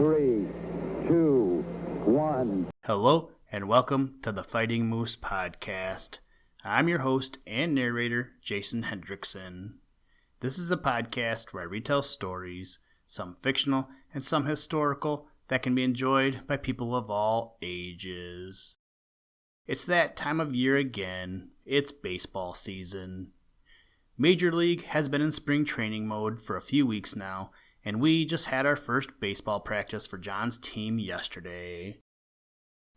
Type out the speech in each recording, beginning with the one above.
3, 2, 1. Hello, and welcome to the Fighting Moose Podcast. I'm your host and narrator, Jason Hendrickson. This is a podcast where I retell stories, some fictional and some historical, that can be enjoyed by people of all ages. It's that time of year again. It's baseball season. Major League has been in spring training mode for a few weeks now, and we just had our first baseball practice for John's team yesterday.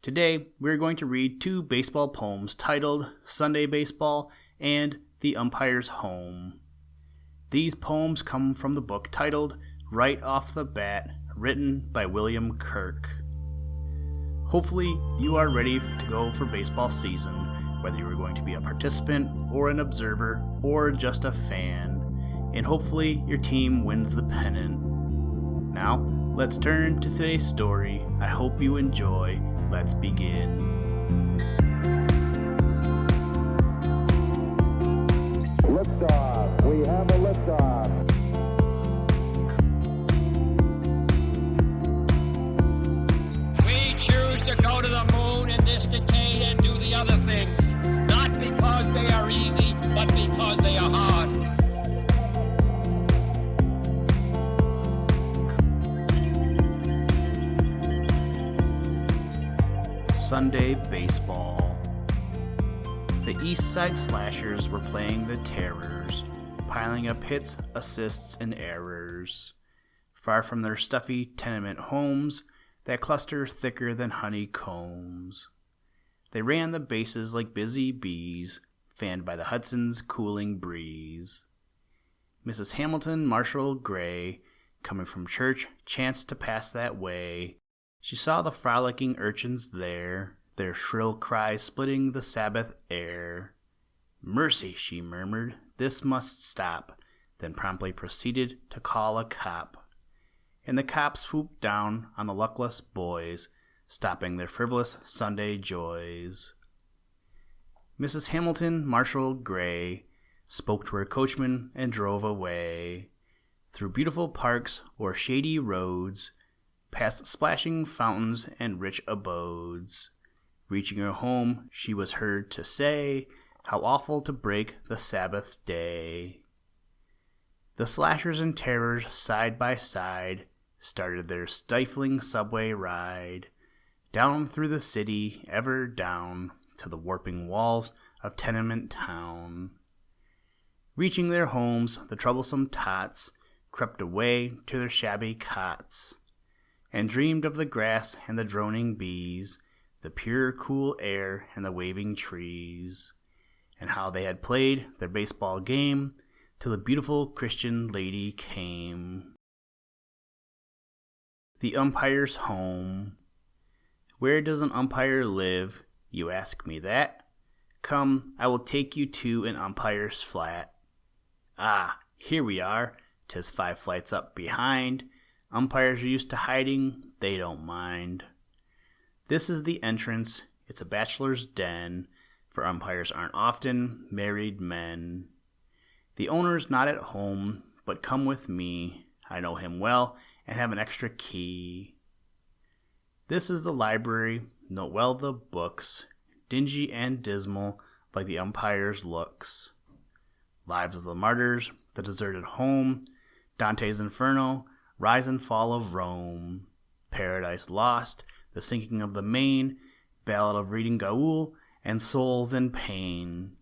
Today, we're going to read two baseball poems titled Sunday Baseball and The Umpire's Home. These poems come from the book titled Right Off the Bat, written by William Kirk. Hopefully, you are ready to go for baseball season, whether you are going to be a participant or an observer or just a fan, and hopefully your team wins the pennant. Now, let's turn to today's story. I hope you enjoy. Let's begin. Liftoff. We have a liftoff. We choose to go to the moon in this decade and do the other things, not because they are easy, but because they are hard. Sunday Baseball. The East Side Slashers were playing the Terrors, piling up hits, assists, and errors. Far from their stuffy tenement homes that cluster thicker than honeycombs. They ran the bases like busy bees, fanned by the Hudson's cooling breeze. Mrs. Hamilton Marshall Gray, coming from church, chanced to pass that way. She saw the frolicking urchins there, their shrill cries splitting the Sabbath air. "Mercy," she murmured, "this must stop," then promptly proceeded to call a cop. And the cop swooped down on the luckless boys, stopping their frivolous Sunday joys. Mrs. Hamilton Marshall Gray spoke to her coachman and drove away, through beautiful parks or shady roads, past splashing fountains and rich abodes. Reaching her home, she was heard to say, "How awful to break the Sabbath day." The Slashers and Terrors, side by side, started their stifling subway ride, down through the city, ever down, to the warping walls of tenement town. Reaching their homes, the troublesome tots crept away to their shabby cots, and dreamed of the grass and the droning bees, the pure, cool air and the waving trees, and how they had played their baseball game till the beautiful Christian lady came. The Umpire's Home. Where does an umpire live? You ask me that? Come, I will take you to an umpire's flat. Ah, here we are. 'Tis 5 flights up behind. Umpires are used to hiding, they don't mind. This is the entrance, it's a bachelor's den, for umpires aren't often married men. The owner's not at home, but come with me. I know him well and have an extra key. This is the library, note well the books, dingy and dismal like the umpire's looks. Lives of the Martyrs, the Deserted Home, Dante's Inferno, Rise and Fall of Rome, Paradise Lost, The Sinking of the Main, Ballad of Reading Gaul, and Souls in Pain,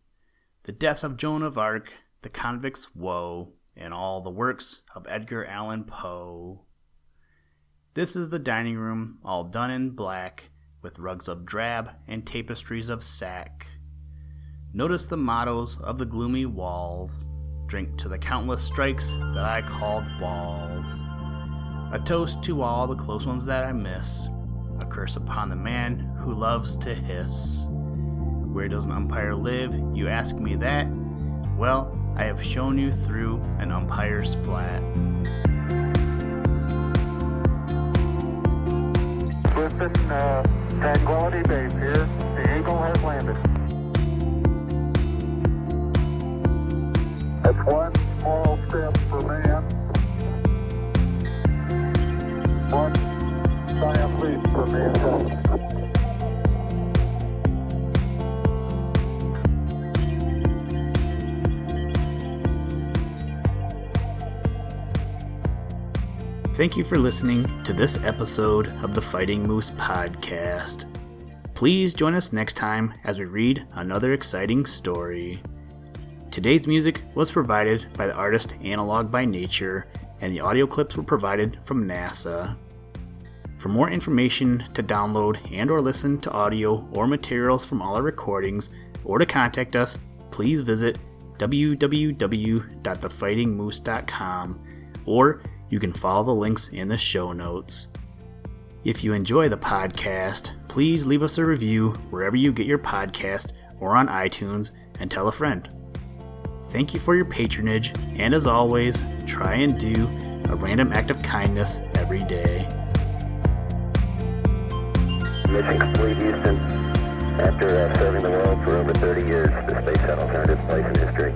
The Death of Joan of Arc, The Convict's Woe, and all the works of Edgar Allan Poe. This is the dining room, all done in black, with rugs of drab and tapestries of sack. Notice the mottos of the gloomy walls, drink to the countless strikes that I called balls. A toast to all the close ones that I miss, a curse upon the man who loves to hiss. Where does an umpire live? You ask me that? Well, I have shown you through an umpire's flat. Listen, Tranquility Base here. The Eagle has landed. That's one small step for man, one Thank you for listening to this episode of the Fighting Moose podcast. Please join us next time as we read another exciting story. Today's music was provided by the artist Analog by Nature, and the audio clips were provided from NASA. For more information to download and or listen to audio or materials from all our recordings, or to contact us, please visit www.thefightingmoose.com, or you can follow the links in the show notes. If you enjoy the podcast, please leave us a review wherever you get your podcast or on iTunes, and tell a friend. Thank you for your patronage, and as always, try and do a random act of kindness every day. Mission complete, Houston. After serving the world for over 30 years, the space shuttle turned its place in history.